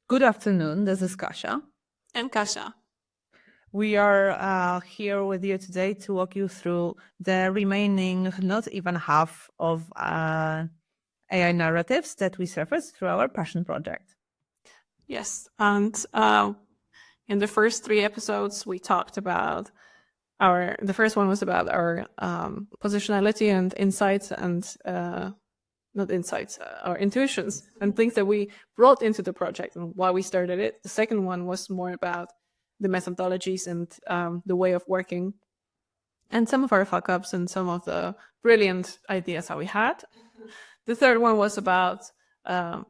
Good afternoon. This is Kasia. And Kasia. We are here with you today to walk you through the remaining, not even half of AI narratives that we surface through our passion project. Yes. And in the first 3 episodes, we talked about the first one was about our positionality and insights and not insights, our intuitions and things that we brought into the project and why we started it. The second one was more about the methodologies and the way of working and some of our fuck ups and some of the brilliant ideas that we had. The third one was about the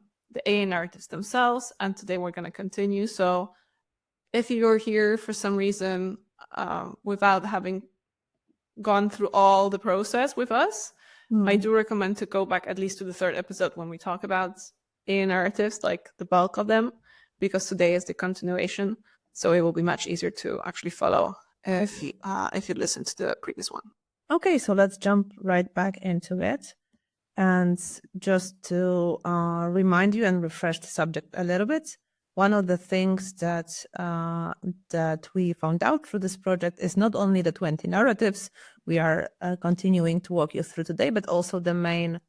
AI narratives themselves, and today we're going to continue. So if you're here for some reason without having gone through all the process with us, I do recommend to go back at least to the third episode when we talk about AI narratives, like the bulk of them, because today is the continuation. So it will be much easier to actually follow if you listen to the previous one. Okay, so let's jump right back into it. And just to remind you and refresh the subject a little bit, one of the things that that we found out through this project is not only the 20 narratives we are continuing to walk you through today, but also the main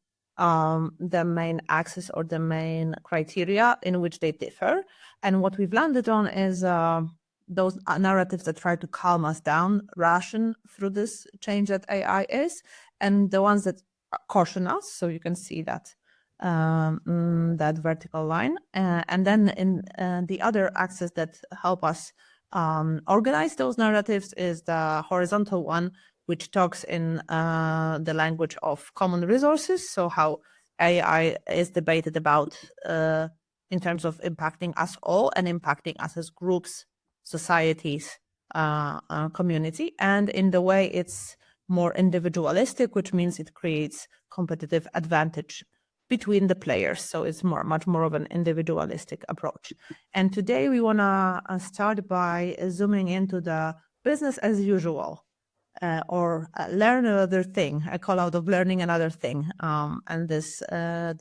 axis or the main criteria in which they differ. And what we've landed on is those narratives that try to calm us down, ration through this change that AI is, and the ones that caution us. So you can see that that vertical line, and then in the other axis that help us organize those narratives is the horizontal one, which talks in the language of common resources. So how AI is debated about in terms of impacting us all and impacting us as groups, societies, community, and in the way it's more individualistic, which means it creates competitive advantage between the players. So it's much more of an individualistic approach. And today we want to start by zooming into the business as usual, or learn another thing, a call out of learning another thing, and this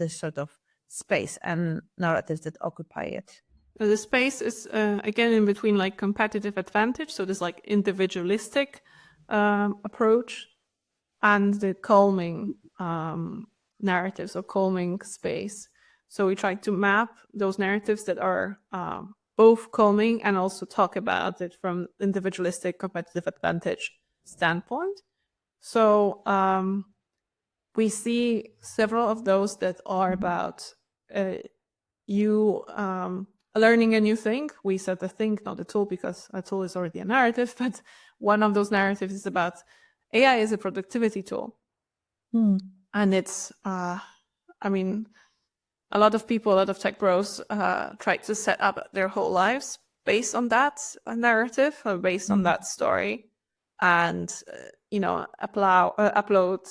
sort of space and narratives that occupy it. The space is again in between like competitive advantage, so this like individualistic approach, and the calming narratives or calming space. So we try to map those narratives that are both calming and also talk about it from individualistic competitive advantage standpoint. So we see several of those that are about you learning a new thing. We said the thing, not the tool, because a tool is already a narrative, but one of those narratives is about AI is a productivity tool. And it's, I mean, a lot of people, a lot of tech bros try to set up their whole lives based on that narrative or based on that story, and upload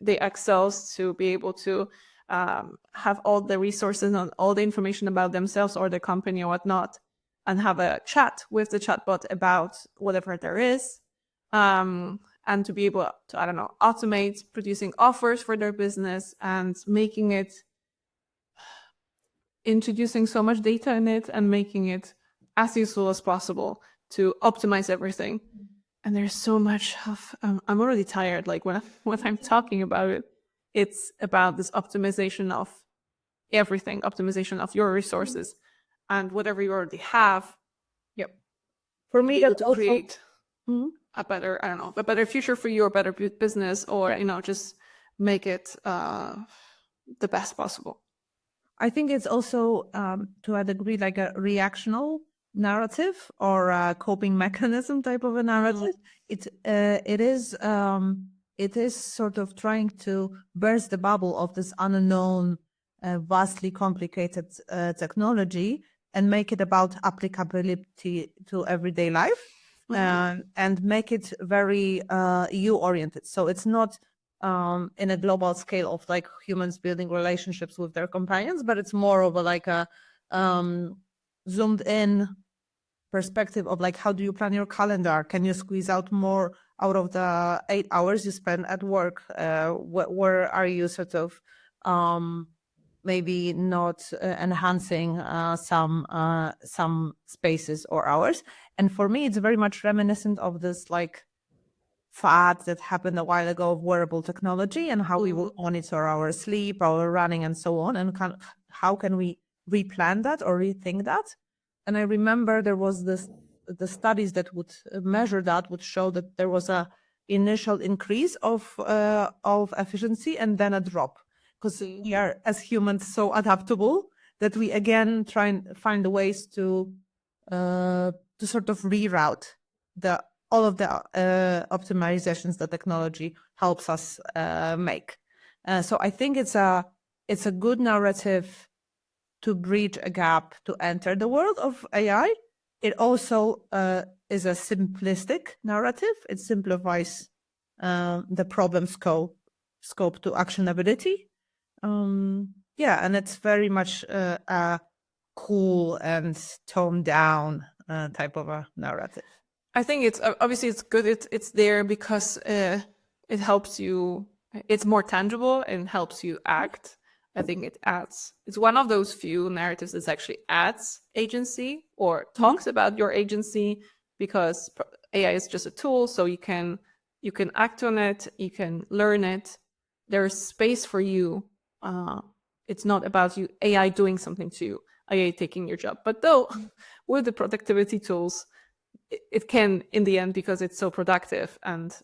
the Excels to be able to have all the resources and all the information about themselves or the company or whatnot, and have a chat with the chatbot about whatever there is, and to be able to, I don't know, automate producing offers for their business and making it, introducing so much data in it and making it as useful as possible to optimize everything. And there's so much of, I'm already tired. Like when I'm talking about it, it's about this optimization of everything, optimization of your resources and whatever you already have. Yep. For me, to create a better, I don't know, a better future for you or better business, or, just make it the best possible. I think it's also, to a degree, like a reactional narrative or a coping mechanism type of a narrative. It is sort of trying to burst the bubble of this unknown, vastly complicated technology and make it about applicability to everyday life, and make it very you-oriented. So it's not in a global scale of like humans building relationships with their companions, but it's more of a zoomed in perspective of like, how do you plan your calendar? Can you squeeze out more out of the 8 hours you spend at work? Where are you sort of maybe not enhancing some spaces or hours. And for me, it's very much reminiscent of this like fad that happened a while ago of wearable technology and how we will monitor our sleep, our running, and so on. And how can we replan that or rethink that? And I remember there was the studies that would measure that would show that there was a initial increase of efficiency and then a drop, because we are as humans so adaptable that we again try and find ways to sort of reroute all of the optimizations that technology helps us make. So I think it's a good narrative to bridge a gap to enter the world of AI. It also is a simplistic narrative. It simplifies the problem scope to actionability. And it's very much a cool and toned down type of a narrative. I think it's obviously it's good. It's there because it helps you. It's more tangible and helps you act. I think it's one of those few narratives that actually adds agency or talks about your agency, because AI is just a tool, so you can act on it, you can learn it. There's space for you. It's not about you AI doing something to you, AI taking your job. But though with the productivity tools, it can in the end, because it's so productive and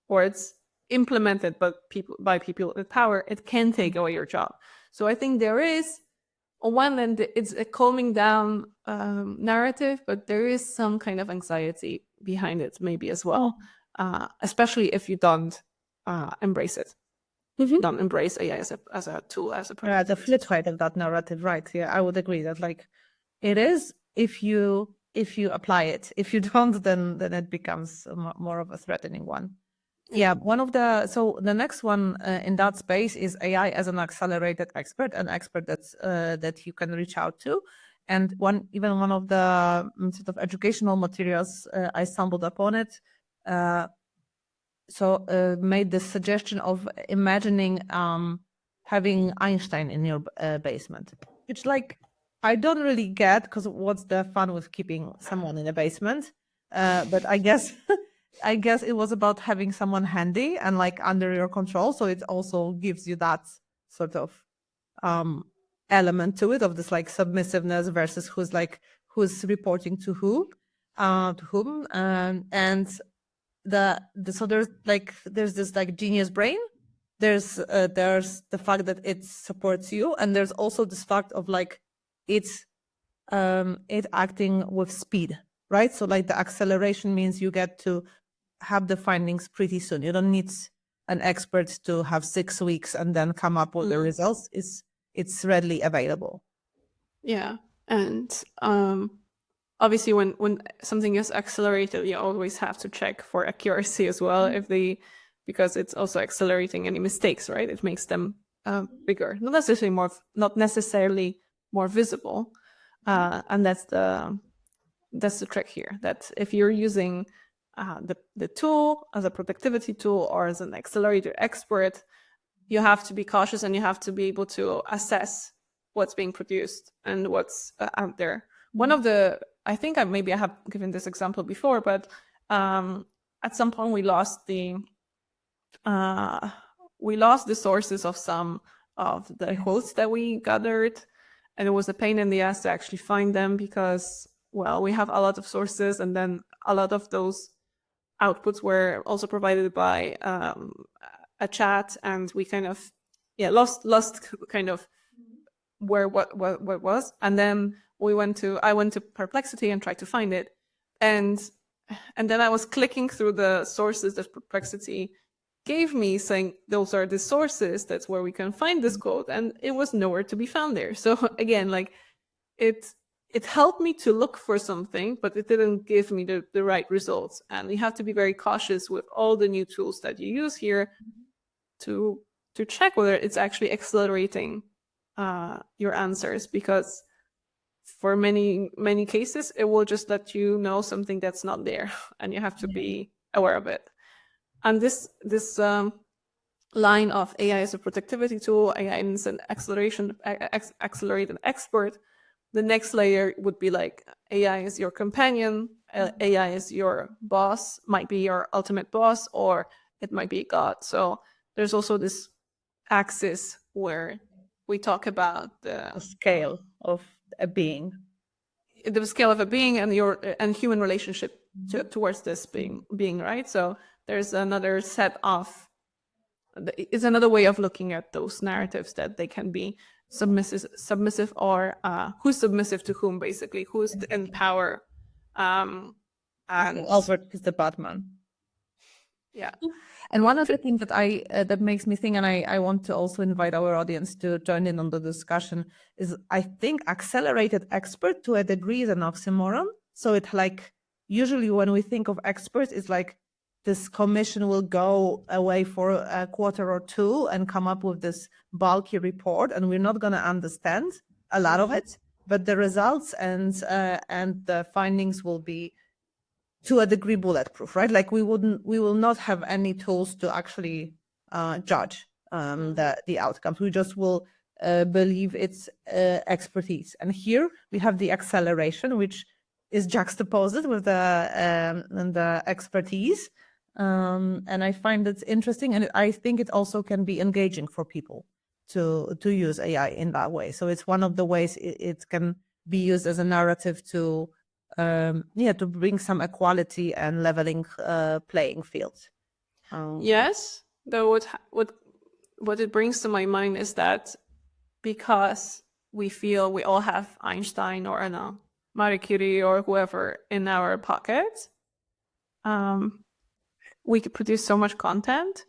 or it's implemented by people with power, it can take away your job. So I think there is, on one end, it's a calming down narrative, but there is some kind of anxiety behind it maybe as well, especially if you don't embrace it. Don't embrace AI as a tool, as a product. The flip side of that narrative, right? Yeah, I would agree that like it is if you apply it. If you don't, then it becomes more of a threatening one. Yeah, so the next one in that space is AI as an accelerated expert, an expert that you can reach out to. And one of the sort of educational materials I stumbled upon it. Made the suggestion of imagining having Einstein in your basement, which like I don't really get, because what's the fun with keeping someone in a basement? But I guess it was about having someone handy and like under your control. So it also gives you that sort of element to it, of this like submissiveness versus who's reporting to whom, and so there's this like genius brain. There's the fact that it supports you, and there's also this fact of like it's it acting with speed, right? So like the acceleration means you get to have the findings pretty soon. You don't need an expert to have 6 weeks and then come up with the results. It's readily available. Yeah, and obviously when something is accelerated, you always have to check for accuracy as well, because it's also accelerating any mistakes, right? It makes them bigger, not necessarily more visible, and that's the trick here. That if you're using the tool as a productivity tool or as an accelerator expert, you have to be cautious and you have to be able to assess what's being produced and what's out there. One of the, I think I have given this example before, but at some point we lost the sources of some of the quotes that we gathered, and it was a pain in the ass to actually find them, because, well, we have a lot of sources, and then a lot of those outputs were also provided by a chat, and we kind of lost kind of where what was. And then I went to Perplexity and tried to find it, and then I was clicking through the sources that Perplexity gave me, saying those are the sources, that's where we can find this code, and it was nowhere to be found there. So again, like it helped me to look for something, but it didn't give me the right results. And you have to be very cautious with all the new tools that you use here to check whether it's actually accelerating your answers, because for many cases it will just let you know something that's not there, and you have to be aware of it. And this line of AI is a productivity tool, AI is an accelerated expert. The next layer would be like AI is your companion, AI is your boss, might be your ultimate boss, or it might be God. So there's also this axis where we talk about The scale of a being. the scale of a being and your and human relationship towards this being, right? So there's another set of, it's another way of looking at those narratives, that they can be submissive, or who's submissive to whom, basically, who's in power. And Albert is the Batman. yeah. And one other thing that that makes me think, and I want to also invite our audience to join in on the discussion, is I think accelerated expert to a degree is an oxymoron. So it's like, usually when we think of experts, it's like this commission will go away for a quarter or two and come up with this bulky report, and we're not going to understand a lot of it, but the results and the findings will be to a degree bulletproof, right? Like we will not have any tools to actually judge the outcomes. We just will believe it's expertise. And here we have the acceleration, which is juxtaposed with the expertise. And I find it interesting, and I think it also can be engaging for people to use AI in that way. So it's one of the ways it can be used as a narrative to to bring some equality and leveling playing field. Yes, though what it brings to my mind is that because we feel we all have Einstein or, I don't know, Marie Curie or whoever in our pocket, we could produce so much content,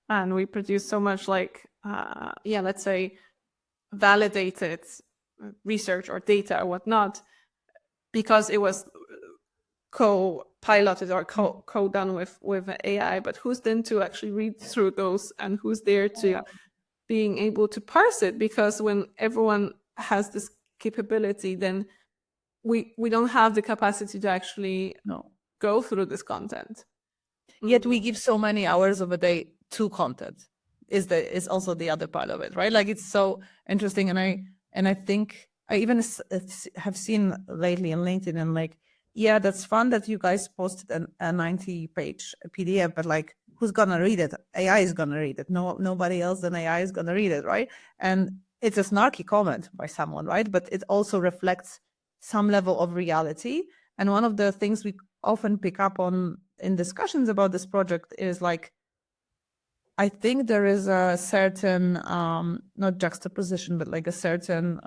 and we produce so much, like, let's say, validated research or data or whatnot, because it was co-piloted or co-done with AI. But who's then to actually read through those, and who's there to being able to parse it? Because when everyone has this capability, then we don't have the capacity to actually go through this content. Yet we give so many hours of a day to content. Is also the other part of it, right? Like it's so interesting, and I think I even have seen lately on LinkedIn, and like, yeah, that's fun that you guys posted a 90-page PDF, but like, who's gonna read it? AI is gonna read it. Nobody else than AI is gonna read it, right? And it's a snarky comment by someone, right? But it also reflects some level of reality. And one of the things we often pick up on in discussions about this project is like, I think there is a certain not juxtaposition, but like a certain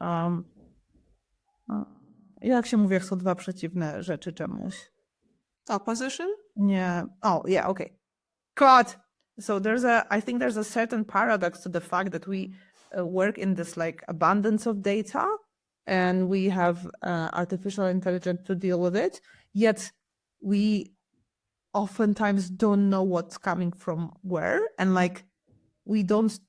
jak się mówi, jak są dwa przeciwne rzeczy czemuś? Opposition? Nie. Oh, yeah, okay. God. So I think there's a certain paradox to the fact that we work in this like abundance of data, and we have artificial intelligence to deal with it, yet we oftentimes don't know what's coming from where, and like we don't,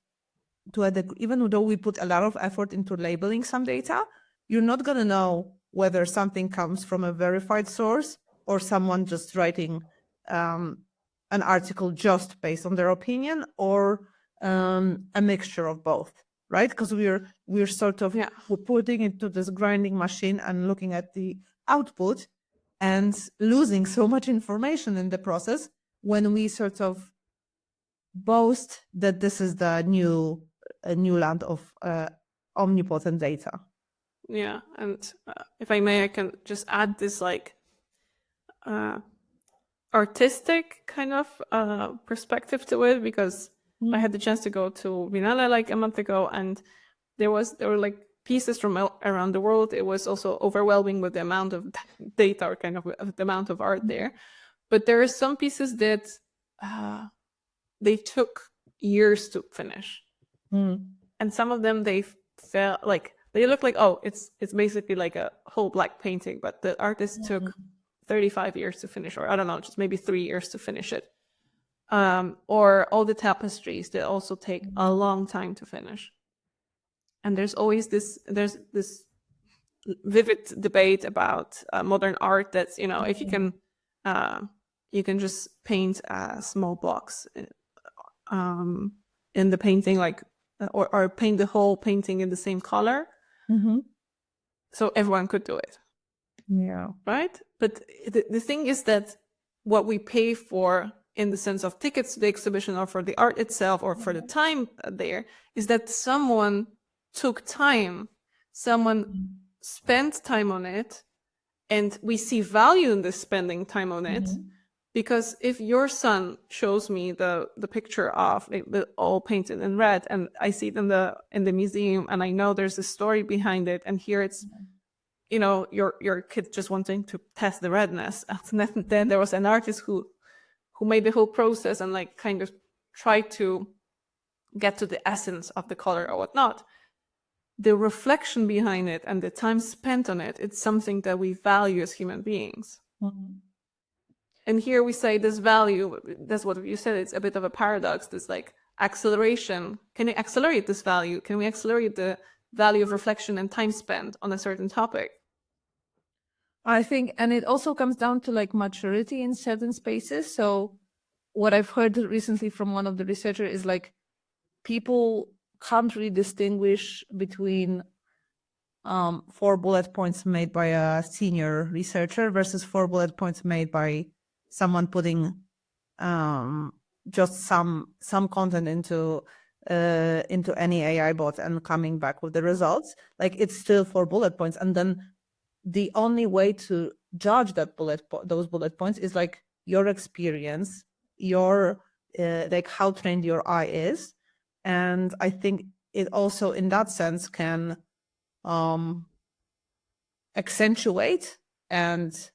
even though we put a lot of effort into labeling some data, you're not going to know whether something comes from a verified source or someone just writing an article just based on their opinion, or a mixture of both, right? Because we're sort of we're putting it to this grinding machine and looking at the output and losing so much information in the process when we sort of boast that this is the new land of omnipotent data. Yeah, and if I may, I can just add this like artistic kind of perspective to it, because I had the chance to go to Biennale like a month ago, and there were like pieces from around the world. It was also overwhelming with the amount of data, or kind of the amount of art there. But there are some pieces that they took years to finish, and some of them they felt like they look like, oh, it's basically like a whole black painting, but the artist took 35 years to finish, or I don't know, just maybe 3 years to finish it. Or all the tapestries that also take a long time to finish. And there's always this vivid debate about modern art that's, you know, if you can just paint small blocks in the painting, like, or paint the whole painting in the same color. So everyone could do it. Yeah. Right? But the thing is that what we pay for in the sense of tickets to the exhibition or for the art itself or for the time there is that someone took time, someone spent time on it, and we see value in this spending time on it. Because if your son shows me the picture of it all painted in red, and I see it in the museum, and I know there's a story behind it, and here it's, you know, your kid just wanting to test the redness, and then there was an artist who made the whole process and like kind of tried to get to the essence of the color or whatnot. The reflection behind it and the time spent on it, it's something that we value as human beings. And here we say this value, that's what you said, it's a bit of a paradox, this like acceleration. Can we accelerate this value? Can we accelerate the value of reflection and time spent on a certain topic? I think, and it also comes down to like maturity in certain spaces. So what I've heard recently from one of the researchers is like people can't really distinguish between 4 bullet points made by a senior researcher versus 4 bullet points made by someone putting just some content into any AI bot and coming back with the results. Like it's still 4 bullet points, and then the only way to judge that those bullet points is like your experience, your like how trained your eye is, and I think it also in that sense can accentuate and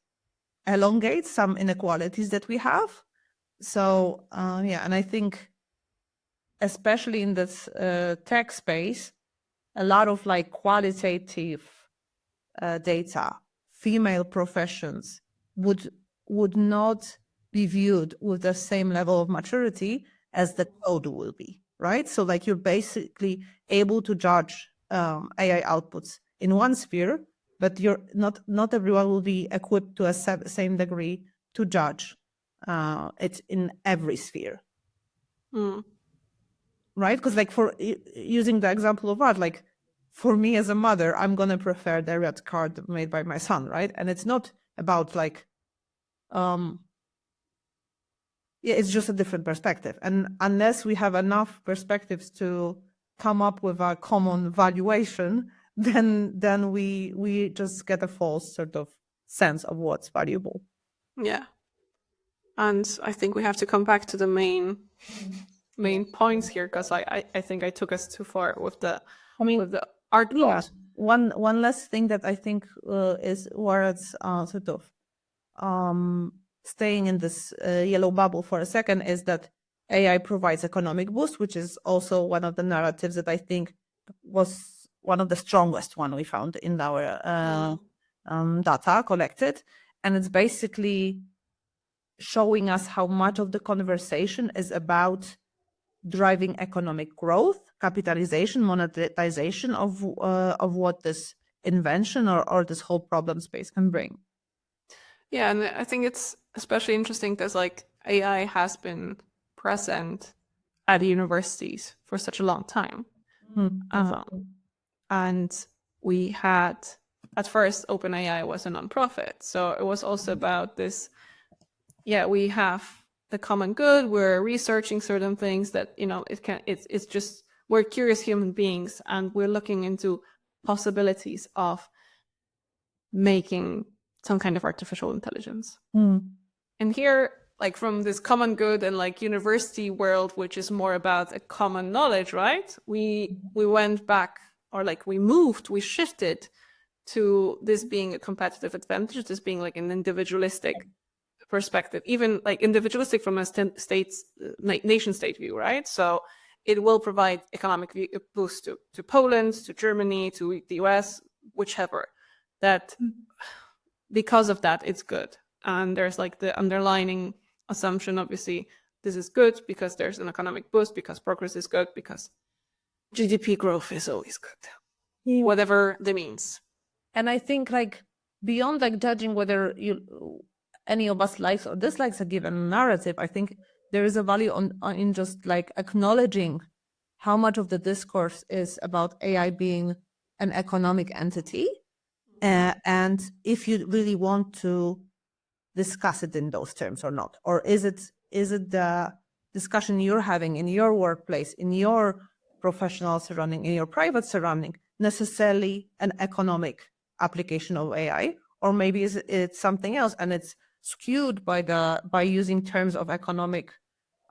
elongate some inequalities that we have. So yeah, and I think especially in this tech space, a lot of like qualitative data, female professions would not be viewed with the same level of maturity as the code will be, right? So like you're basically able to judge AI outputs in one sphere, but you're not everyone will be equipped to a same degree to judge it in every sphere. Right? Because like for using the example of art, like for me as a mother, I'm gonna prefer the red card made by my son, right? And it's not about like yeah, it's just a different perspective. And unless we have enough perspectives to come up with a common valuation, then we just get a false sort of sense of what's valuable. Yeah. And I think we have to come back to the main points here, because I think I took us too far with the with the art. Yeah. One last thing that I think is worth sort of staying in this yellow bubble for a second is that AI provides economic boost, which is also one of the narratives that I think was one of the strongest one we found in our data collected. And it's basically showing us how much of the conversation is about driving economic growth, capitalization, monetization of what this invention or this whole problem space can bring. Yeah, and I think it's especially interesting because like AI has been present at universities for such a long time. And we had, at first, OpenAI was a nonprofit. So it was also about this, yeah, we have the common good, we're researching certain things that, you know, it's just, we're curious human beings and we're looking into possibilities of making some kind of artificial intelligence. And here, like from this common good and like university world, which is more about a common knowledge, right? We went back, or like we shifted to this being a competitive advantage, this being like an individualistic perspective, even like individualistic from a nation state view, right? So it will provide economic boost to Poland, to Germany, to the US, whichever. That because of that, it's good. And there's like the underlining assumption, obviously, this is good because there's an economic boost, because progress is good, because GDP growth is always good, whatever the means. And I think like beyond like judging whether any of us likes or dislikes a given narrative, I think there is a value in just like acknowledging how much of the discourse is about AI being an economic entity, and if you really want to discuss it in those terms or not, or is it the discussion you're having in your workplace, in your professional surrounding, in your private surrounding, necessarily an economic application of AI, or maybe it's something else and it's skewed by using terms of economic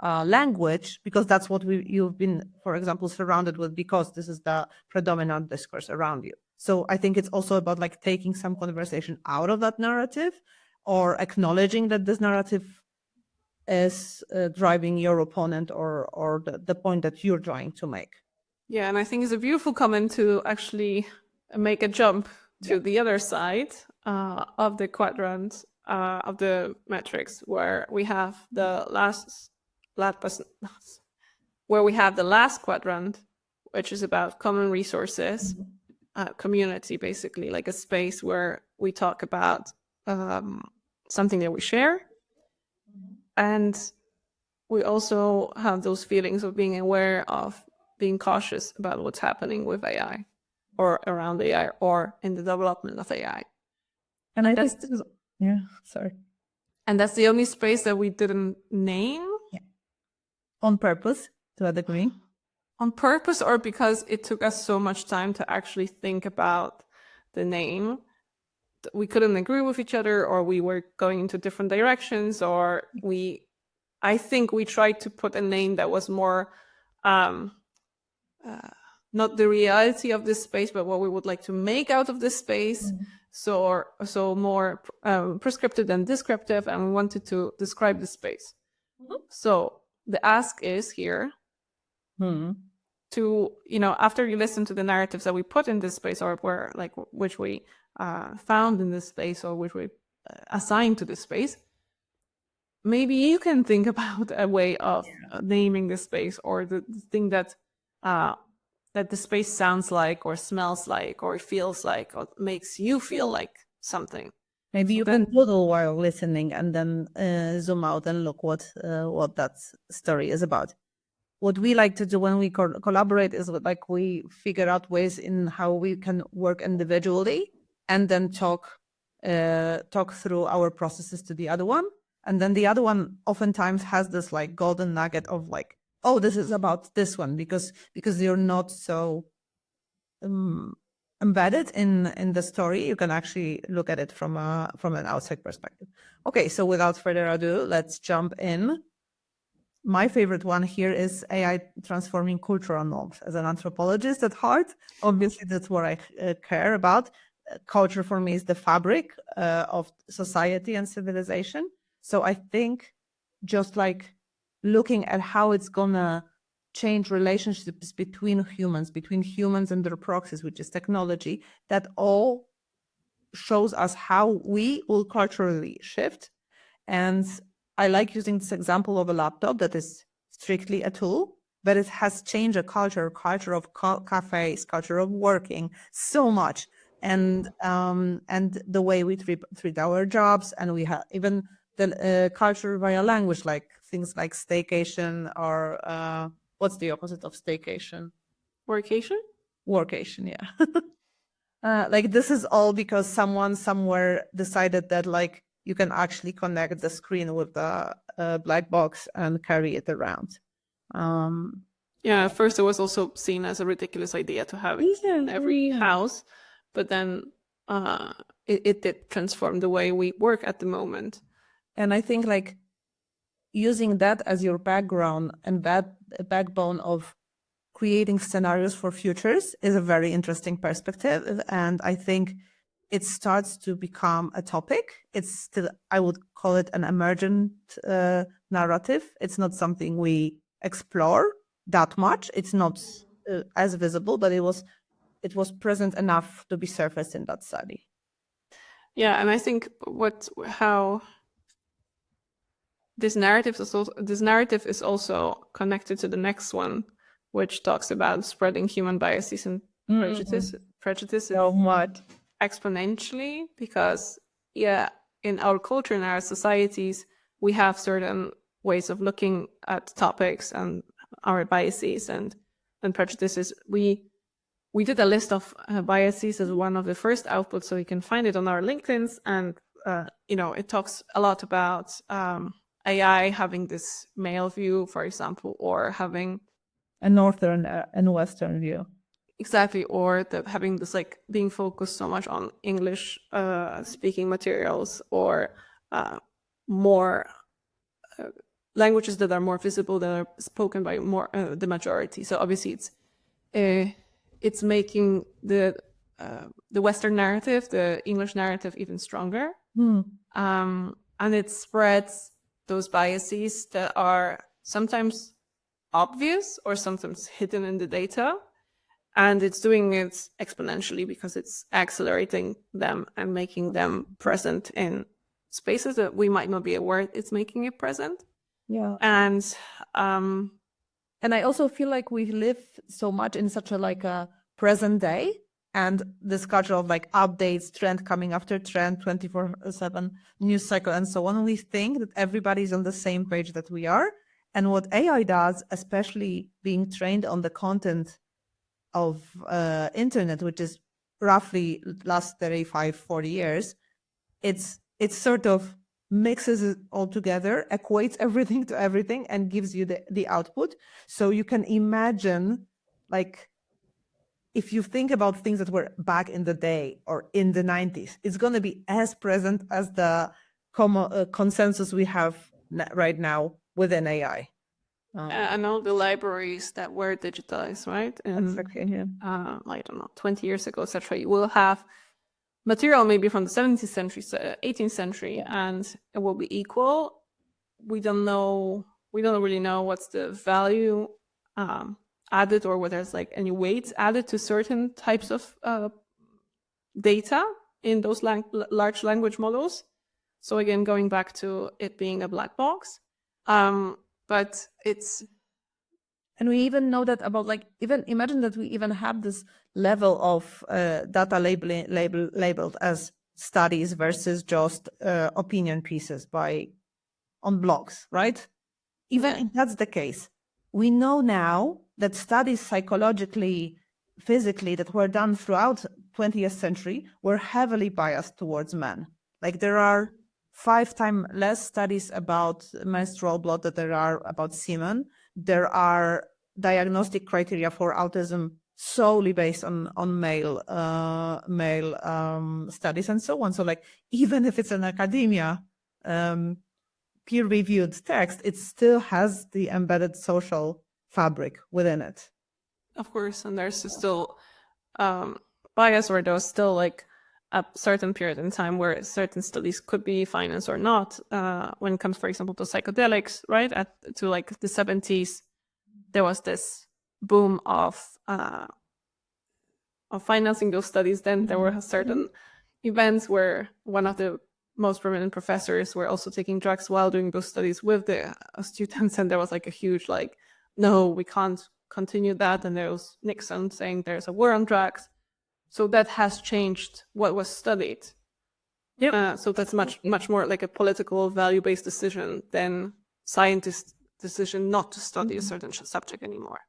language because that's what you've been, for example, surrounded with because this is the predominant discourse around you. So I think it's also about like taking some conversation out of that narrative or acknowledging that this narrative is driving your opponent or the point that you're trying to make. Yeah, and I think it's a beautiful comment to actually make a jump to the other side of the quadrant of the metrics, where we have the where we have the last quadrant, which is about common resources, community, basically, like a space where we talk about something that we share. And we also have those feelings of being aware of being cautious about what's happening with AI or around AI or in the development of AI. And I think this is, sorry. And that's the only space that we didn't name. Yeah. On purpose, to a degree. On purpose, or because it took us so much time to actually think about the name. We couldn't agree with each other, or we were going into different directions, or I think we tried to put a name that was more not the reality of this space, but what we would like to make out of this space. So more prescriptive than descriptive, and we wanted to describe the space. So the ask is here to, after you listen to the narratives that we put in this space, or where like which we found in this space, or which we assigned to this space, maybe you can think about a way of naming this space, or the thing that the space sounds like, or smells like, or feels like, or makes you feel like something. Maybe you can doodle while listening and then zoom out and look what that story is about. What we like to do when we collaborate is like we figure out ways in how we can work individually and then talk through our processes to the other one. And then the other one oftentimes has this like golden nugget of like, oh, this is about this one because you're not so embedded in the story. You can actually look at it from an outside perspective. Okay, so without further ado, let's jump in. My favorite one here is AI transforming cultural norms. As an anthropologist at heart, obviously that's what I care about. Culture for me is the fabric of society and civilization. So I think just like looking at how it's gonna change relationships between humans and their proxies, which is technology, that all shows us how we will culturally shift. And I like using this example of a laptop that is strictly a tool, but it has changed a culture of cafes, culture of working so much, and the way we treat our jobs, and we have even the culture via language, like things like staycation, or what's the opposite of staycation? Workation? Workation, yeah. Like this is all because someone somewhere decided that like you can actually connect the screen with the black box and carry it around. Yeah, at first it was also seen as a ridiculous idea to have it in every house, but then it did transform the way we work at the moment. And I think like using that as your background and that backbone of creating scenarios for futures is a very interesting perspective. And I think it starts to become a topic. It's still, I would call it an emergent narrative. It's not something we explore that much. It's not as visible, but it was present enough to be surfaced in that study. Yeah, and I think how this narrative is also connected to the next one, which talks about spreading human biases and prejudices so much exponentially, because in our culture, in our societies, we have certain ways of looking at topics and our biases and prejudices. We did a list of biases as one of the first outputs, so you can find it on our LinkedIn's, and it talks a lot about AI having this male view, for example, or having a northern and western view. Exactly, or having this like being focused so much on English speaking materials, or more languages that are more visible, that are spoken by more the majority. So obviously it's making the Western narrative, the English narrative, even stronger, and it spreads those biases that are sometimes obvious or sometimes hidden in the data. And it's doing it exponentially because it's accelerating them and making them present in spaces that we might not be aware it's making it present. Yeah. And I also feel like we live so much in such a present day, and this culture of like updates, trend coming after trend, 24/7 news cycle and so on. We think that everybody's on the same page that we are. And what AI does, especially being trained on the content of internet, which is roughly last 35, 40 years, it's sort of mixes it all together, equates everything to everything, and gives you the output. So you can imagine, like, if you think about things that were back in the day or in the 90s, it's going to be as present as the consensus we have right now within AI. And all the libraries that were digitized, right? And exactly, yeah. I don't know, 20 years ago, etc. You will have material maybe from the 17th century, 18th century, and it will be equal. We don't really know what's the value added, or whether there's like any weights added to certain types of data in those large language models. So again, going back to it being a black box. But it's... And we even know that about, like, even imagine that we even have this level of data labeled as studies versus just opinion pieces on blogs, right? Even if that's the case, we know now that studies psychologically, physically, that were done throughout 20th century were heavily biased towards men. Like, there are 5 times less studies about menstrual blood than there are about semen. There are diagnostic criteria for autism solely based on male studies and so on. So, like, even if it's an academia peer-reviewed text, it still has the embedded social fabric within it. Of course, and there's still bias, or there's still like a certain period in time where certain studies could be financed or not. When it comes, for example, to psychedelics, right? To like the 70s, there was this boom of financing those studies. Then there were certain events where one of the most prominent professors were also taking drugs while doing those studies with the students, and there was like a huge like, no, we can't continue that. And there was Nixon saying there's a war on drugs. So that has changed what was studied. Yeah. So that's much more like a political value-based decision than scientist decision not to study a certain subject anymore.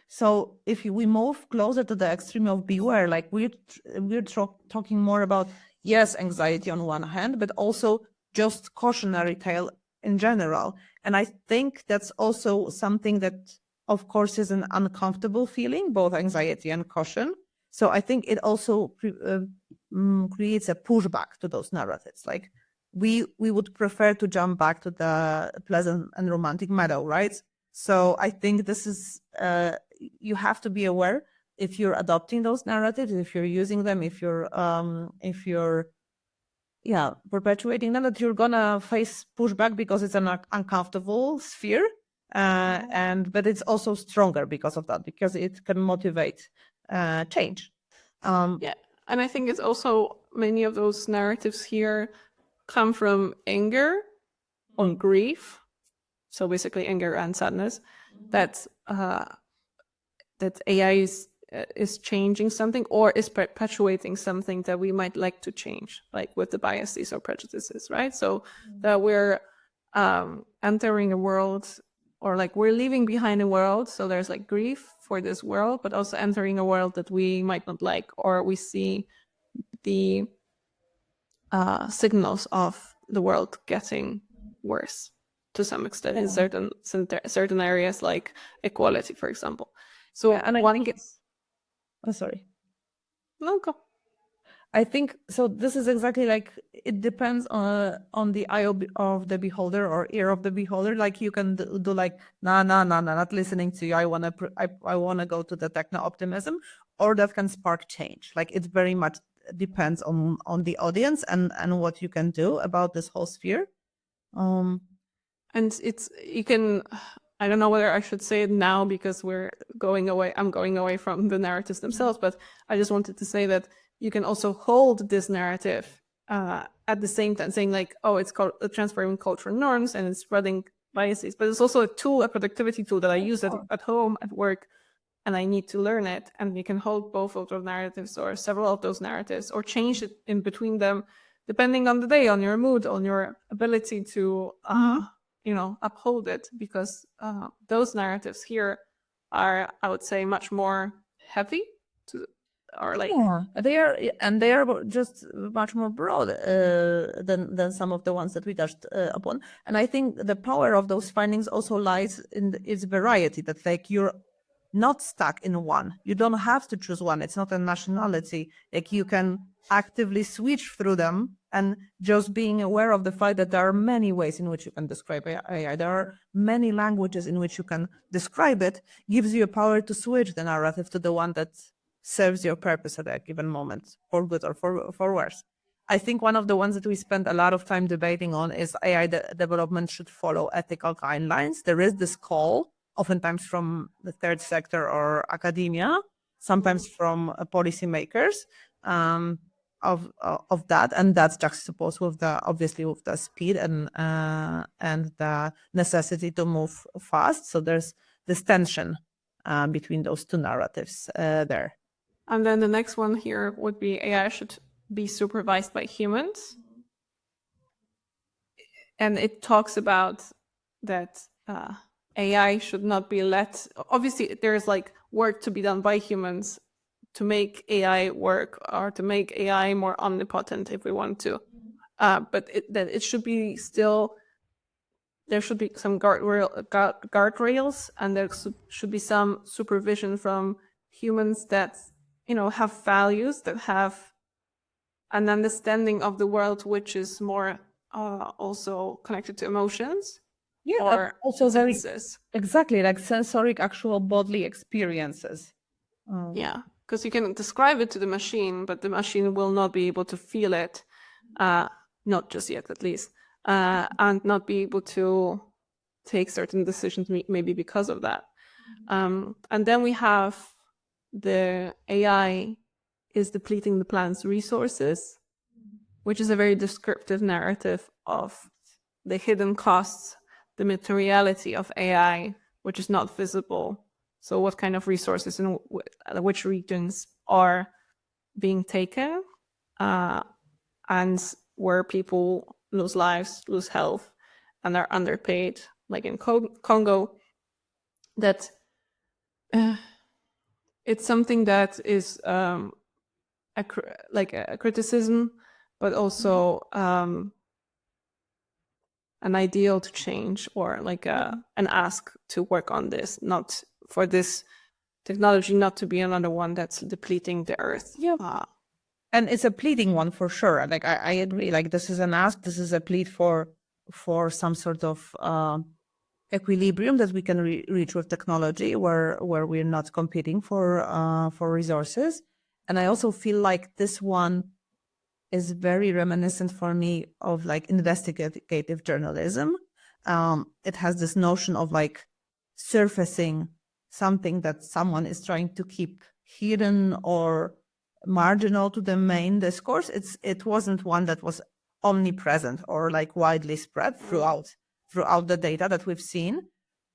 So if we move closer to the extreme of beware, like we're talking more about, yes, anxiety on one hand, but also just cautionary tale in general. And I think that's also something that, of course, is an uncomfortable feeling, both anxiety and caution. So I think it also creates a pushback to those narratives. Like, we would prefer to jump back to the pleasant and romantic meadow, right? So I think this is, you have to be aware if you're adopting those narratives, if you're using them, if you're perpetuating them, that you're gonna face pushback because it's an uncomfortable sphere, but it's also stronger because of that, because it can motivate change. And I think it's also, many of those narratives here come from anger or grief. So basically anger and sadness, that AI is changing something or is perpetuating something that we might like to change, like with the biases or prejudices, right? So that we're entering a world, or like we're leaving behind a world, so there's like grief for this world, but also entering a world that we might not like, or we see the signals of the world getting worse to some extent in certain areas, like equality, for example. So And I think it's sorry. No, go. I think so. This is exactly like it depends on the eye of the beholder or ear of the beholder. Like you can do like nah, not listening to you. I wanna go to the techno optimism, or that can spark change. Like it very much depends on the audience and what you can do about this whole sphere. And it's, you can, I don't know whether I should say it now because I'm going away from the narratives themselves, but I just wanted to say that you can also hold this narrative at the same time, saying like, oh, it's called transferring cultural norms and it's spreading biases, but it's also a productivity tool that I use at home, at work, and I need to learn it. And you can hold both of those narratives or several of those narratives or change it in between them, depending on the day, on your mood, on your ability to uphold it, because those narratives here are, I would say, much more heavy to, or like they are just much more broad than some of the ones that we touched upon. And I think the power of those findings also lies in its variety. That like you're not stuck in one. You don't have to choose one. It's not a nationality. Like you can actively switch through them, and just being aware of the fact that there are many ways in which you can describe AI. There are many languages in which you can describe it, gives you a power to switch the narrative to the one that serves your purpose at a given moment, for good or for worse. I think one of the ones that we spend a lot of time debating on is AI development should follow ethical guidelines. There is this call, oftentimes from the third sector or academia, sometimes from policymakers, of that, and that's juxtaposed with the speed and the necessity to move fast. So there's this tension between those two narratives there. And then the next one here would be AI should be supervised by humans. And it talks about that AI should not be let. Obviously, there's like work to be done by humans to make AI work, or to make AI more omnipotent if we want to. But it should be still, there should be some guardrails, and there should be some supervision from humans that have values, that have an understanding of the world which is more also connected to emotions. Yeah, or also very senses. exactly like sensoric, actual bodily experiences. Yeah, because you can describe it to the machine, but the machine will not be able to feel it, not just yet, at least, and not be able to take certain decisions, maybe because of that. And then we have the AI is depleting the planet's resources, which is a very descriptive narrative of the hidden costs, the materiality of AI, which is not visible. So what kind of resources and which regions are being taken, and where people lose lives, lose health, and are underpaid, like in Congo, that it's something that is like a criticism, but also an ideal to change, or like an ask to work on this, not for this technology not to be another one that's depleting the earth. Yeah. And it's a pleading one for sure. Like I agree. Like this is an ask. This is a plead for some sort of equilibrium that we can reach with technology, where we're not competing for resources. And I also feel like this one is very reminiscent for me of like investigative journalism. It has this notion of like surfacing something that someone is trying to keep hidden or marginal to the main discourse. It wasn't one that was omnipresent or like widely spread throughout the data that we've seen.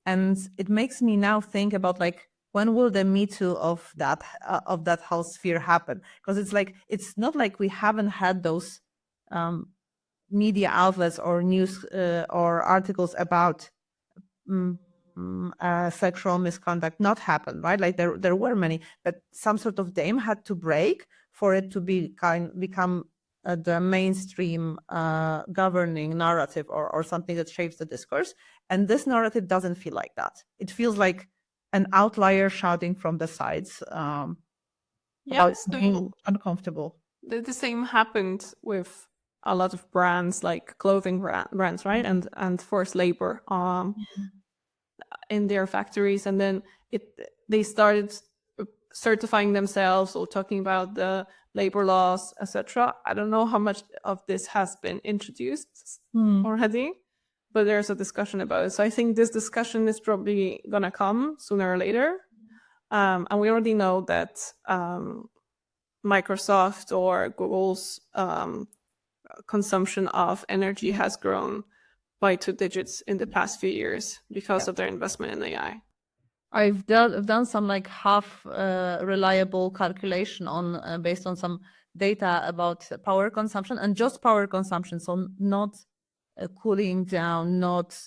And it makes me now think about like, when will the Me Too of that whole sphere happen? Because it's like, it's not like we haven't had those media outlets or news or articles about sexual misconduct not happen, right? Like there were many, but some sort of dam had to break for it to become the mainstream governing narrative or something that shapes the discourse. And this narrative doesn't feel like that. It feels like an outlier shouting from the sides about being uncomfortable. The same happened with a lot of brands, like clothing brands, right? And forced labor in their factories, and then they started certifying themselves or talking about the labor laws, etc. I don't know how much of this has been introduced already, but there's a discussion about it. So I think this discussion is probably gonna come sooner or later, and we already know that Microsoft or Google's consumption of energy has grown by 2 digits in the past few years because of their investment in AI. I've done some like half reliable calculation on based on some data about power consumption, and just power consumption, so not cooling down, not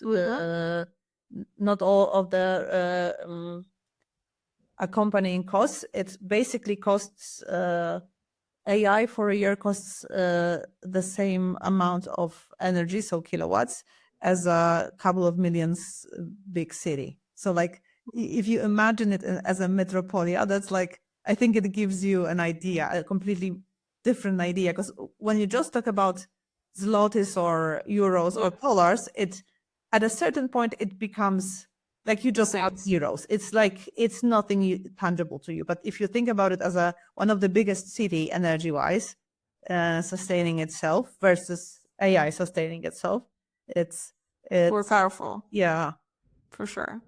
all of the accompanying costs. It basically costs AI for a year costs the same amount of energy, so kilowatts, as a couple of millions big city. So like if you imagine it as a metropolia, that's like, I think it gives you an idea, a completely different idea. Because when you just talk about zlotys or euros or dollars, it at a certain point it becomes like you just add zeros. It's like it's nothing tangible to you. But if you think about it as one of the biggest city energy-wise, sustaining itself versus AI sustaining itself, it's more powerful. Yeah, for sure.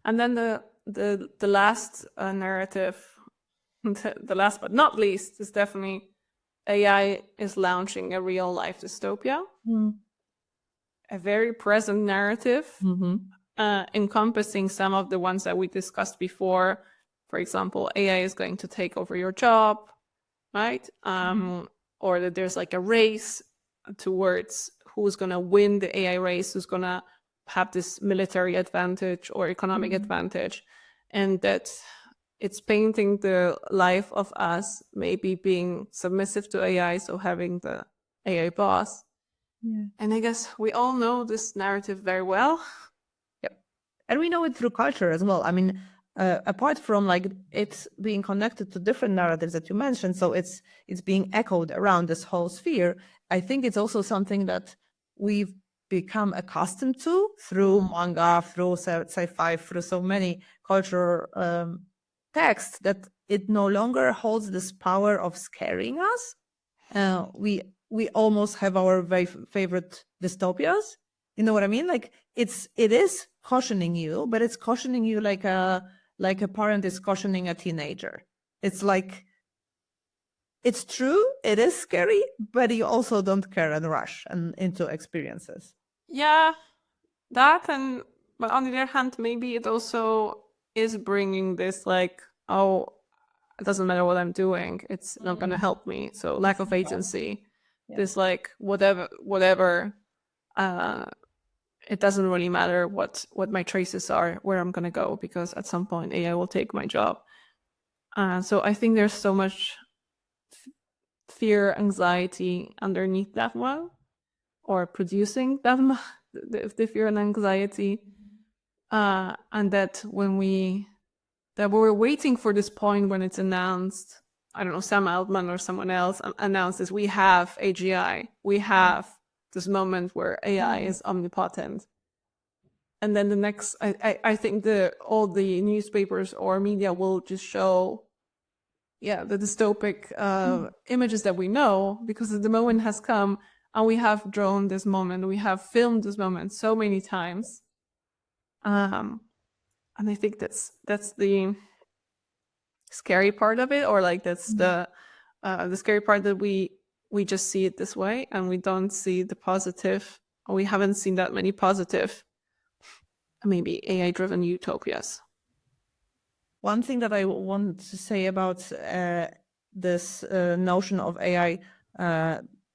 And then the last narrative, the last but not least, is definitely AI is launching a real life dystopia, a very present narrative. Encompassing some of the ones that we discussed before. For example, AI is going to take over your job, right? Or that there's like a race towards who's going to win the AI race, who's going to have this military advantage or economic advantage, and that it's painting the life of us maybe being submissive to AI, so having the AI boss. And I guess we all know this narrative very well. And we know it through culture as well. I mean, apart from like it's being connected to different narratives that you mentioned, so it's being echoed around this whole sphere. I think it's also something that we've become accustomed to through manga, through sci-fi, through so many cultural texts, that it no longer holds this power of scaring us. We almost have our very favorite dystopias. You know what I mean? Like it is cautioning you, but it's cautioning you like a parent is cautioning a teenager. It's like, it's true, it is scary, but you also don't care and rush and into experiences. Yeah, that, but on the other hand, maybe it also is bringing this like, oh, it doesn't matter what I'm doing, it's not going to help me. So lack of agency, this like whatever. It doesn't really matter what my choices are, where I'm going to go, because at some point AI will take my job. So I think there's so much fear, anxiety underneath that one, or producing that the fear and anxiety, and that we're waiting for this point when it's announced. I don't know, Sam Altman or someone else announces we have AGI, we have this moment where AI is omnipotent. And then the next, I think all the newspapers or media will just show, the dystopic images that we know, because the moment has come and we have drawn this moment, we have filmed this moment so many times. And I think that's the scary part of it, or like that's the scary part, that we just see it this way and we don't see the positive, or we haven't seen that many positive, maybe AI-driven utopias. One thing that I want to say about this notion of AI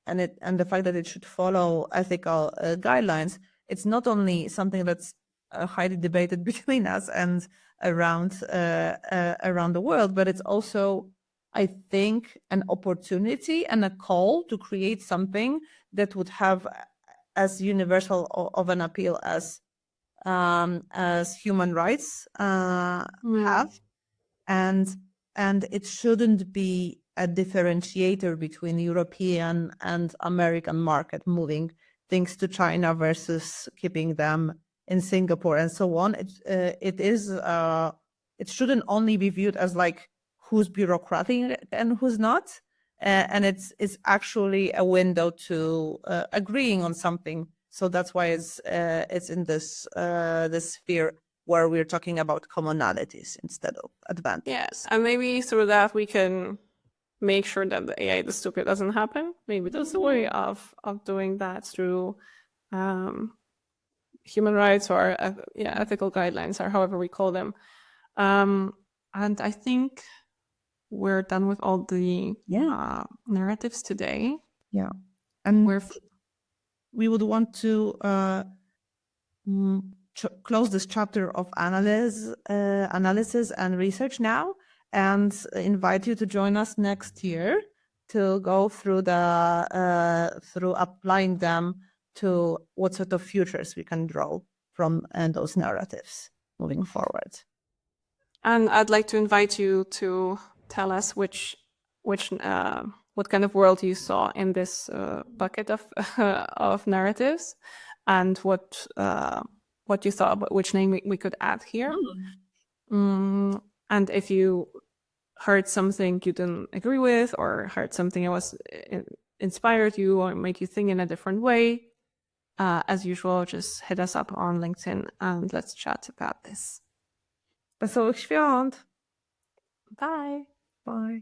and the fact that it should follow ethical guidelines, it's not only something that's highly debated between us and around the world, but it's also, I think, an opportunity and a call to create something that would have as universal of an appeal as human rights have, and it shouldn't be a differentiator between European and American market moving things to China versus keeping them in Singapore and so on. It shouldn't only be viewed as like who's bureaucratic and who's not, and it's actually a window to agreeing on something. So that's why it's in this sphere where we're talking about commonalities instead of advantages. Yes, and maybe through that we can make sure that the AI dystopia doesn't happen. Maybe that's the way of doing that, through human rights or ethical guidelines, or however we call them. And I think we're done with all the narratives today. Yeah, and we would want to close this chapter of analysis and research now, and invite you to join us next year to go through through applying them to what sort of futures we can draw from those narratives moving forward. And I'd like to invite you to tell us what kind of world you saw in this bucket of narratives, and what you thought about which name we could add here. And if you heard something you didn't agree with, or heard something that was inspired you or made you think in a different way, as usual, just hit us up on LinkedIn and let's chat about this. Wesołych świąt! Bye! Bye!